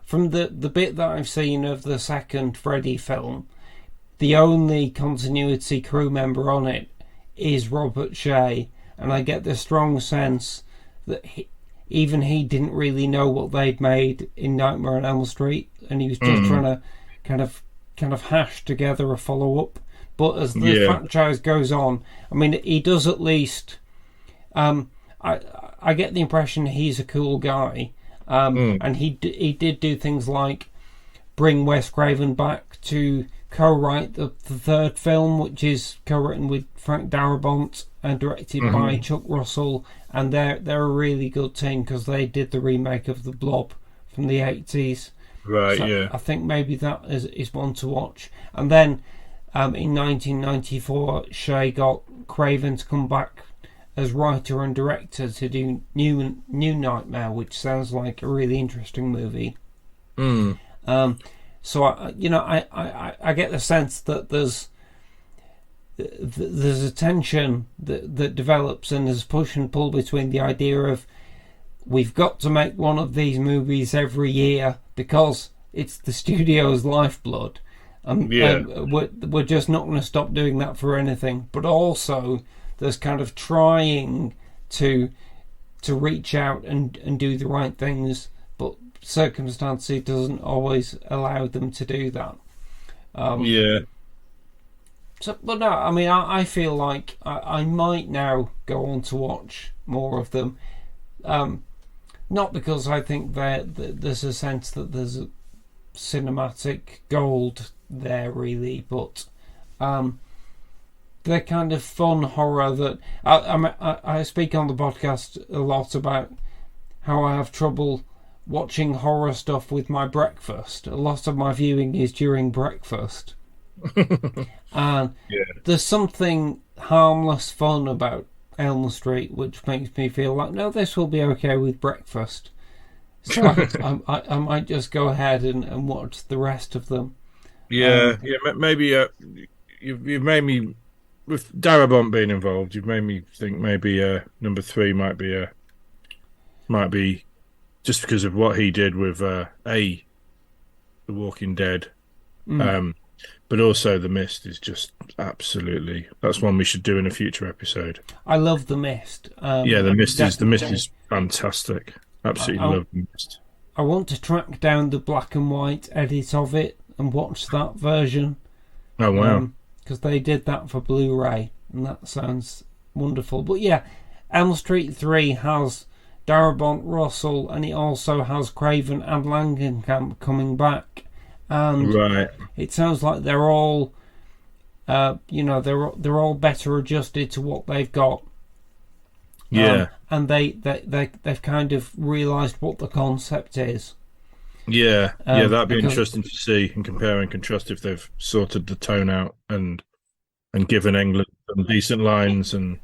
from the bit that I've seen of the second Freddy film, the only continuity crew member on it is Robert Shea, and I get the strong sense that even he didn't really know what they'd made in Nightmare on Elm Street, and he was just trying to kind of hash together a follow-up. But as the franchise goes on, I mean, he does at least. I get the impression he's a cool guy, and he did do things like bring Wes Craven back to co-write the third film, which is co-written with Frank Darabont and directed by Chuck Russell, and they're a really good team because they did the remake of The Blob from the 80s. Right, so I think maybe that is one to watch. And then in 1994, Shea got Craven to come back as writer and director to do New Nightmare, which sounds like a really interesting movie. So I get the sense that there's a tension that develops, and there's push and pull between the idea of we've got to make one of these movies every year because it's the studio's lifeblood, and we're just not going to stop doing that for anything. But also there's kind of trying to reach out and do the right things, but circumstances doesn't always allow them to do that. So, but no, I mean, I feel like I might now go on to watch more of them. Not because I think there's a sense that there's a cinematic gold there, really, but they're kind of fun horror that I speak on the podcast a lot about how I have trouble watching horror stuff with my breakfast. A lot of my viewing is during breakfast. And there's something harmless fun about Elm Street which makes me feel like, no, this will be okay with breakfast. So I might just go ahead and watch the rest of them. Maybe you've made me, with Darabont being involved, you've made me think maybe number 3 might be just because of what he did with The Walking Dead, but also The Mist is just absolutely, that's one we should do in a future episode. I love The Mist. The Mist is fantastic. Absolutely love The Mist. I want to track down the black and white edit of it and watch that version. Oh wow! Because they did that for Blu-ray, and that sounds wonderful. But yeah, Elm Street 3 has Darabont, Russell, and it also has Craven and Langenkamp coming back, and it sounds like they're all, they're all better adjusted to what they've got. And they've kind of realised what the concept is. That'd be interesting to see and compare and contrast if they've sorted the tone out and given England some decent lines. And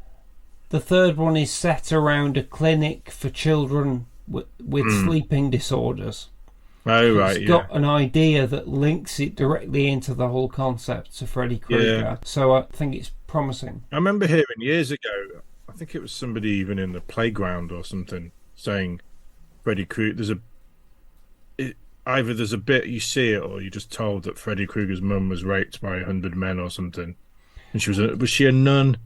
the third one is set around a clinic for children with sleeping disorders. Oh, right, It's got an idea that links it directly into the whole concept of Freddy Krueger. Yeah. So I think it's promising. I remember hearing years ago, I think it was somebody even in the playground or something, saying Freddy Krueger, either there's a bit you see it or you're just told that Freddy Krueger's mum was raped by 100 men or something. And was she a nun?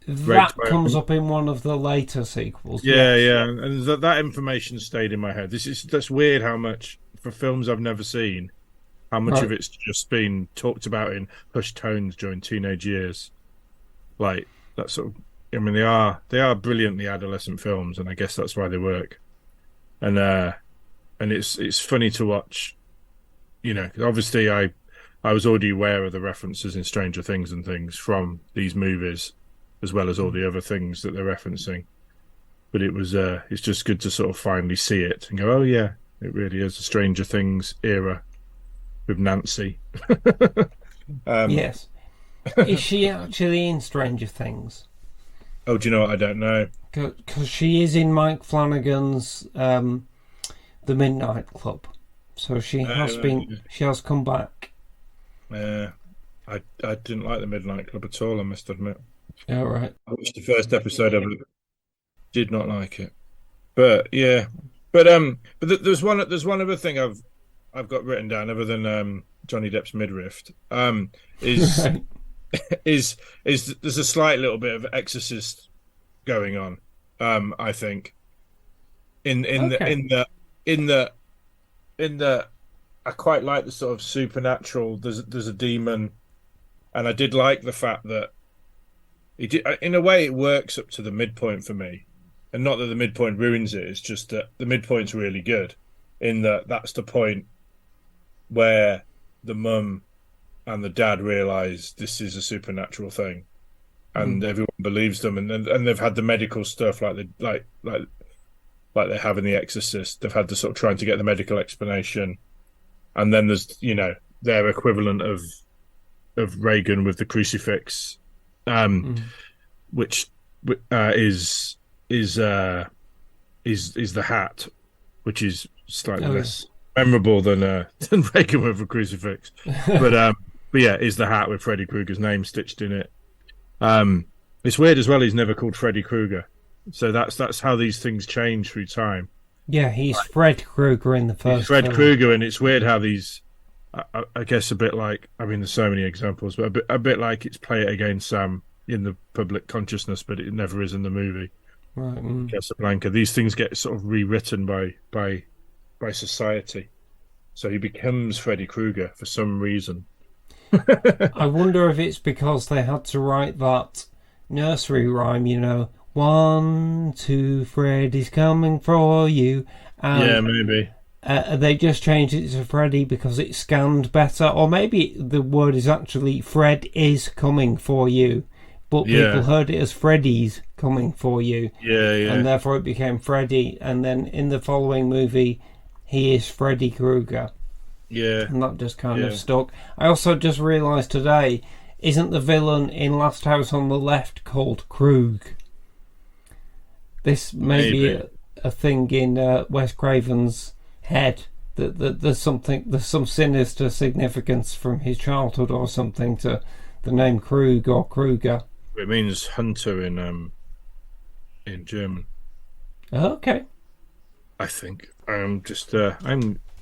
That comes up in one of the later sequels. Yeah, yes. yeah, and that information stayed in my head. That's weird how much, for films I've never seen, how much of it's just been talked about in hushed tones during teenage years. Like that sort of, I mean, they are brilliantly adolescent films, and I guess that's why they work. And it's funny to watch, you know. Obviously, I was already aware of the references in Stranger Things and things from these movies, as well as all the other things that they're referencing. But it's just good to sort of finally see it and go, oh yeah, it really is a Stranger Things era with Nancy. Yes. Is she actually in Stranger Things? Oh, do you know what? I don't know. Because she is in Mike Flanagan's The Midnight Club. So she has she has come back. I didn't like The Midnight Club at all, I must admit. All right. I watched the first episode of it. Did not like it, but yeah, but there's one other thing I've got written down other than Johnny Depp's midriff. Is Right. is there's a slight little bit of Exorcist going on. I think in the I quite like the sort of supernatural. There's a demon, and I did like the fact that in a way, it works up to the midpoint for me, and not that the midpoint ruins it. It's just that the midpoint's really good, in that that's the point where the mum and the dad realise this is a supernatural thing, and everyone believes them, and they've had the medical stuff like they have in The Exorcist. They've had the sort of trying to get the medical explanation, and then there's their equivalent of Reagan with the crucifix. Which is the hat, which is slightly less memorable than Reagan with a crucifix, but yeah, is the hat with Freddy Krueger's name stitched in it. It's weird as well. He's never called Freddy Krueger, so that's how these things change through time. Yeah, he's Fred Krueger in the first. He's Fred Krueger, and it's weird how these. I guess a bit like, I mean, there's so many examples, but a bit like it's Play It Again, Sam in the public consciousness, but it never is in the movie. Right. Casablanca. These things get sort of rewritten by society, so he becomes Freddy Krueger for some reason. I wonder if it's because they had to write that nursery rhyme, 1, 2, Freddy's coming for you. And yeah, maybe. They just changed it to Freddy because it scanned better, or maybe the word is actually Fred is coming for you, but people heard it as Freddy's coming for you. Yeah, yeah. And therefore it became Freddy, and then in the following movie, he is Freddy Krueger. Yeah. And that just kind of stuck. I also just realised today, isn't the villain in Last House on the Left called Krug? This may be a thing in Wes Craven's head, that there's some sinister significance from his childhood or something to the name Krug or Kruger. It means hunter in German. Okay. I think I'm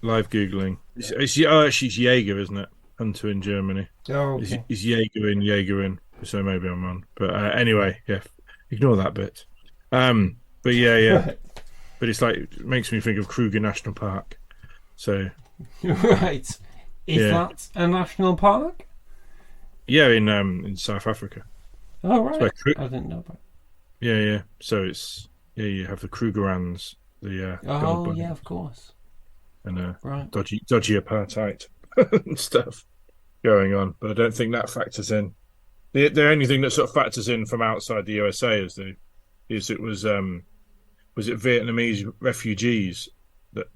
live googling. Actually, it's Jaeger, isn't it? Hunter in Germany. Oh, okay. Is Jaegerin? So maybe I'm wrong. But anyway, yeah, ignore that bit. But yeah. But it's like, it makes me think of Kruger National Park. So Right. Is that a national park? Yeah, in South Africa. Oh, right. I didn't know about it. Yeah. So it's you have the Krugerrands, the oh yeah, of course. And right. dodgy apartheid and stuff going on. But I don't think that factors in. The only thing that sort of factors in from outside the USA is it was it Vietnamese refugees that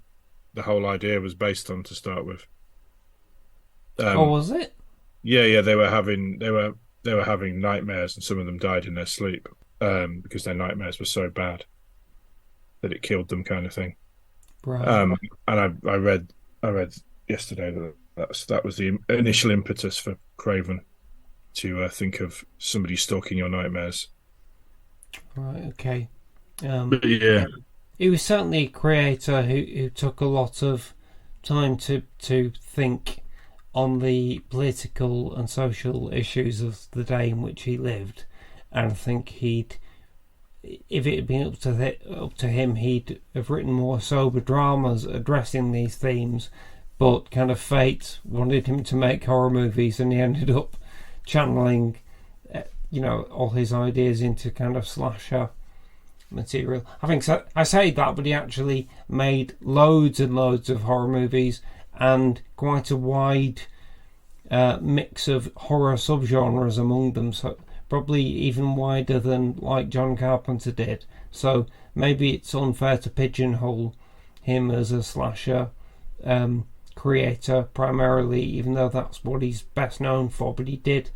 the whole idea was based on to start with. Was it? Yeah, they were having nightmares, and some of them died in their sleep because their nightmares were so bad that it killed them, kind of thing. Right. And I read I read yesterday that was the initial impetus for Craven to think of somebody stalking your nightmares. Right. Okay. But yeah, He was certainly a creator who took a lot of time to think on the political and social issues of the day in which he lived, and I think if it had been up to him, he'd have written more sober dramas addressing these themes. But kind of fate wanted him to make horror movies, and he ended up channeling, all his ideas into kind of slasher material. I say that, but he actually made loads and loads of horror movies and quite a wide mix of horror subgenres among them. So probably even wider than like John Carpenter did. So maybe it's unfair to pigeonhole him as a slasher creator primarily, even though that's what he's best known for. But he did,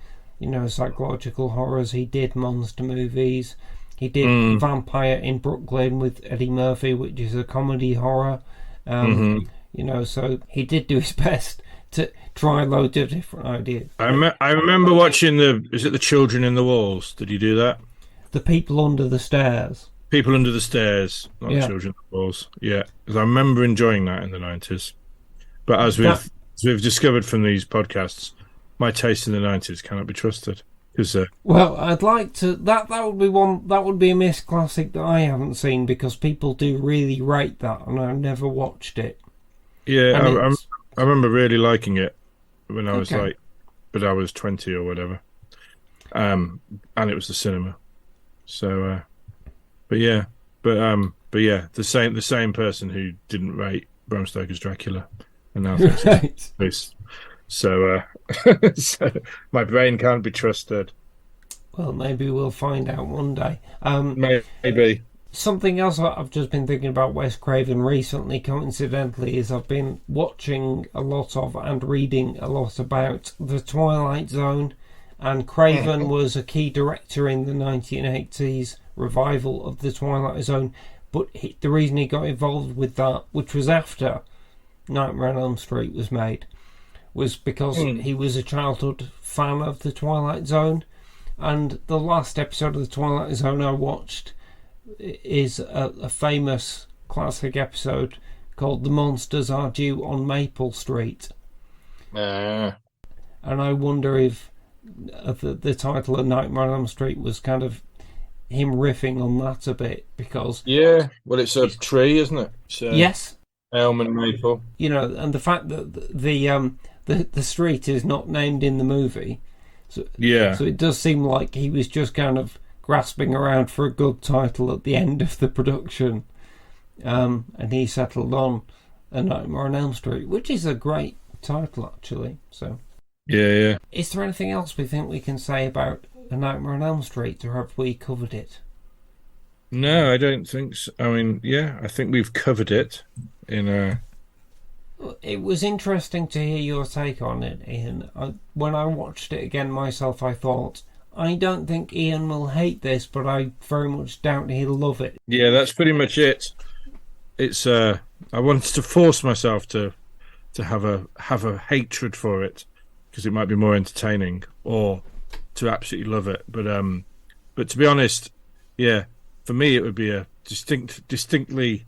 psychological horrors. He did monster movies. He did Vampire in Brooklyn with Eddie Murphy, which is a comedy horror. So he did do his best to try loads of different ideas. I remember watching is it The Children in the Walls? Did you do that? The People Under the Stairs. People Under the Stairs, not Children in the Walls. Yeah, because I remember enjoying that in the 90s. But as we've discovered from these podcasts, my taste in the 90s cannot be trusted. Well, I'd like to. That would be one. That would be a missed classic that I haven't seen, because people do really rate that, and I've never watched it. Yeah, I remember really liking it when I was but I was 20 or whatever, and it was the cinema. So, the same person who didn't rate Bram Stoker's Dracula, and now thinks it's so my brain can't be trusted. Well, maybe we'll find out one day. Maybe. Something else I've just been thinking about Wes Craven recently, coincidentally, is I've been watching a lot of and reading a lot about The Twilight Zone, and Craven was a key director in the 1980s revival of The Twilight Zone, but the reason he got involved with that, which was after Nightmare on Elm Street was made, was because he was a childhood fan of The Twilight Zone, and the last episode of The Twilight Zone I watched is a famous classic episode called The Monsters Are Due on Maple Street. And I wonder if the title of Nightmare on Elm Street was kind of him riffing on that a bit, because... Yeah, well, it's a tree, isn't it? Yes. Elm and maple. And the fact that the street is not named in the movie. So it does seem like he was just kind of grasping around for a good title at the end of the production, and he settled on A Nightmare on Elm Street, which is a great title actually. So yeah. Is there anything else we think we can say about A Nightmare on Elm Street, or have we covered it? No, I don't think so. I mean, I think we've covered it in a... It was interesting to hear your take on it, Ian. When I watched it again myself, I thought, I don't think Ian will hate this, but I very much doubt he'll love it. Yeah, that's pretty much it. It's I wanted to force myself to have a hatred for it, because it might be more entertaining, or to absolutely love it. But to be honest, for me it would be a distinctly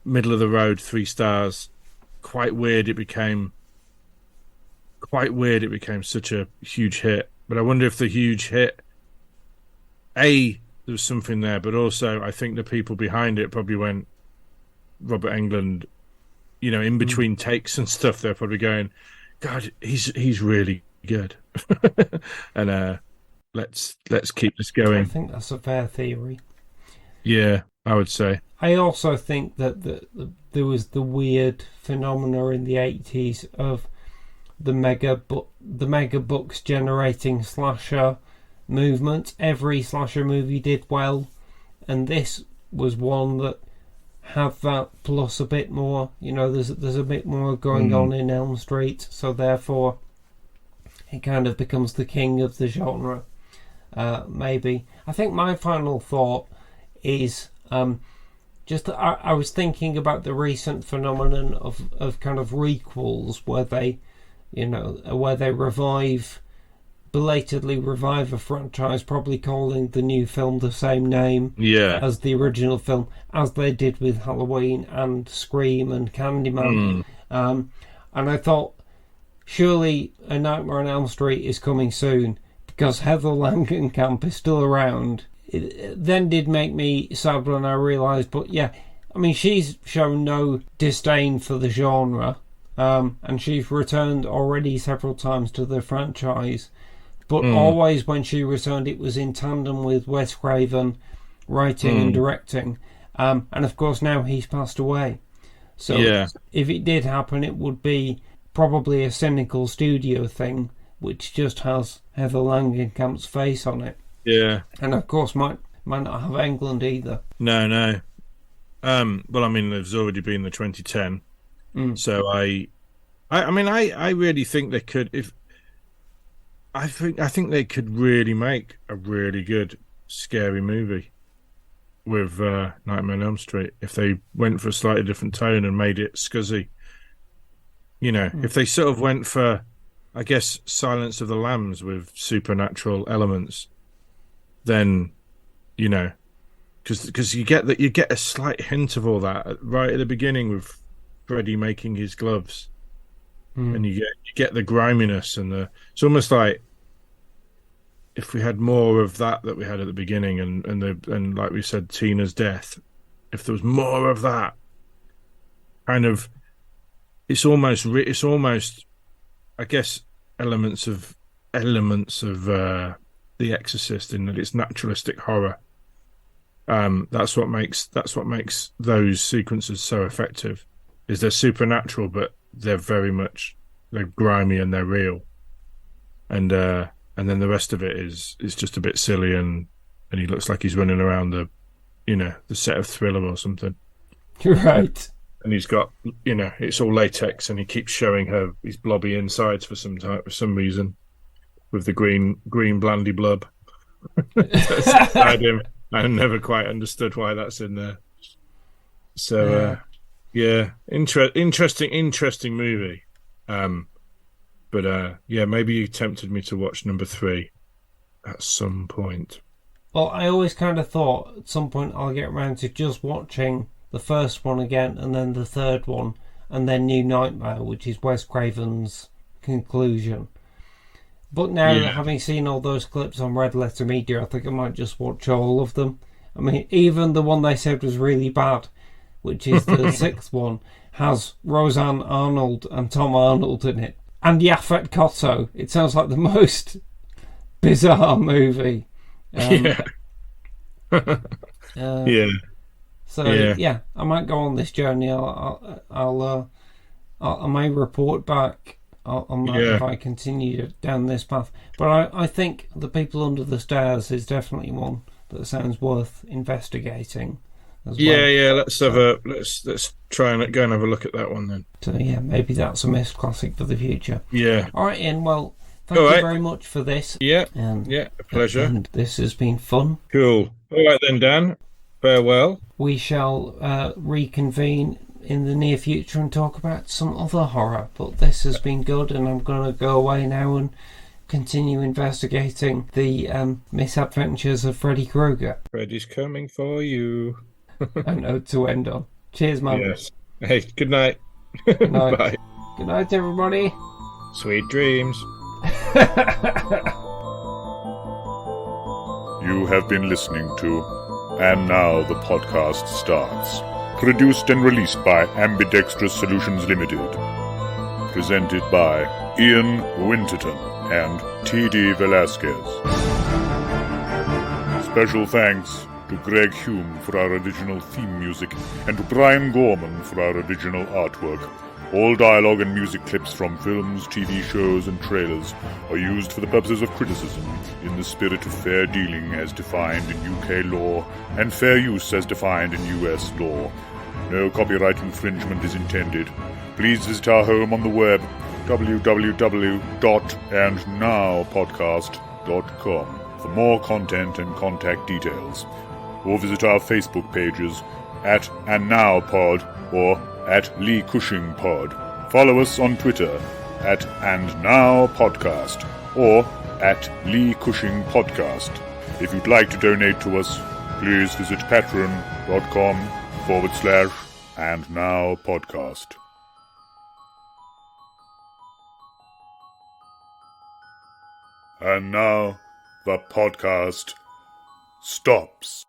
middle of the road 3 stars. Quite weird it became such a huge hit. But I wonder if the huge hit, there was something there, but also I think the people behind it probably went, Robert Englund, in between takes and stuff, they're probably going, God, he's really good. And let's keep this going. I think that's a fair theory. Yeah, I would say. I also think that there was the weird phenomena in the 80s of the mega books generating slasher movement. Every slasher movie did well, and this was one that had that plus a bit more. There's a bit more going on in Elm Street, so therefore it kind of becomes the king of the genre. Maybe. I think my final thought is I was thinking about the recent phenomenon of kind of requels where they, where they belatedly revive a franchise, probably calling the new film the same name as the original film, as they did with Halloween and Scream and Candyman. And I thought, surely A Nightmare on Elm Street is coming soon, because Heather Langenkamp is still around. It then did make me sad when I realised, but yeah, I mean, she's shown no disdain for the genre, and she's returned already several times to the franchise. But always when she returned, it was in tandem with Wes Craven writing and directing. And of course, now he's passed away. So if it did happen, it would be probably a cynical studio thing, which just has Heather Langenkamp's face on it. Yeah. And of course, might not have England either. No. Well, I mean, there's already been the 2010. So I really think they could, I think they could really make a really good scary movie with Nightmare on Elm Street if they went for a slightly different tone and made it scuzzy. If they sort of went for, I guess, Silence of the Lambs with supernatural elements, then, because you get a slight hint of all that right at the beginning with Freddy making his gloves. And you get the griminess and it's almost like if we had more of that we had at the beginning and like we said, Tina's death, if there was more of that kind of, it's almost I guess elements of The Exorcist in that it's naturalistic horror. That's what makes those sequences so effective, is they're supernatural but they're grimy and they're real, and then the rest of it is just a bit silly and he looks like he's running around the set of Thriller or something, right? And he's got it's all latex and he keeps showing her his blobby insides for some reason with the green blandy blub inside him. I never quite understood why that's in there. So. Interesting movie. But maybe you tempted me to watch number 3 at some point. Well, I always kind of thought at some point I'll get around to just watching the first one again and then the third one and then New Nightmare, which is Wes Craven's conclusion. But now, having seen all those clips on Red Letter Media, I think I might just watch all of them. I mean, even the one they said was really bad, which is the 6th one, has Roseanne Arnold and Tom Arnold in it. And Yaphet Kotto. It sounds like the most bizarre movie. So, I might go on this journey. I may report back on that if I continue down this path. But I think The People Under the Stairs is definitely one that sounds worth investigating. Let's try and go and have a look at that one then. So maybe that's a missed classic for the future. All right, Ian, well, thank you very much for this. A pleasure. And this has been fun. Cool. All right then, Dan, farewell. We shall reconvene in the near future and talk about some other horror, but this has been good, and I'm going to go away now and continue investigating the misadventures of Freddy Krueger. Freddy's coming for you. A note to end on. Cheers, man. Yes. Hey, good night. Good night. Bye. Good night, everybody. Sweet dreams. You have been listening to And Now the Podcast Starts. Produced and released by Ambidextrous Solutions Limited. Presented by Ian Winterton and T.D. Velasquez. Special thanks to Greg Hume for our original theme music, and to Brian Gorman for our original artwork. All dialogue and music clips from films, TV shows, and trailers are used for the purposes of criticism in the spirit of fair dealing as defined in UK law, and fair use as defined in US law. No copyright infringement is intended. Please visit our home on the web, www.andnowpodcast.com, for more content and contact details. Or visit our Facebook pages, at AndNowPod or at LeeCushingPod. Follow us on Twitter at AndNowPodcast or at LeeCushingPodcast. If you'd like to donate to us, please visit patreon.com/AndNowPodcast. And now the podcast stops.